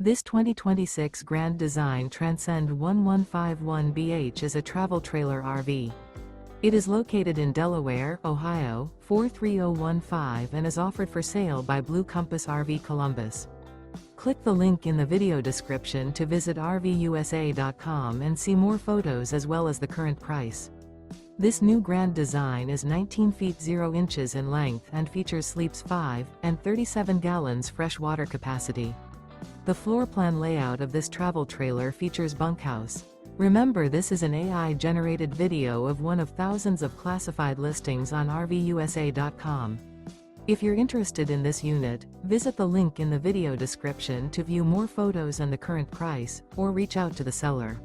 This 2026 Grand Design Transcend 1151BH is a travel trailer RV. It is located in Delaware, Ohio, 43015 and is offered for sale by Blue Compass RV Columbus. Click the link in the video description to visit RVUSA.com and see more photos as well as the current price. This new Grand Design is 19 feet 0 inches in length and features sleeps 5 and 37 gallons fresh water capacity. The floor plan layout of this travel trailer features bunkhouse. Remember, this is an AI-generated video of one of thousands of classified listings on RVUSA.com. If you're interested in this unit, visit the link in the video description to view more photos and the current price, or reach out to the seller.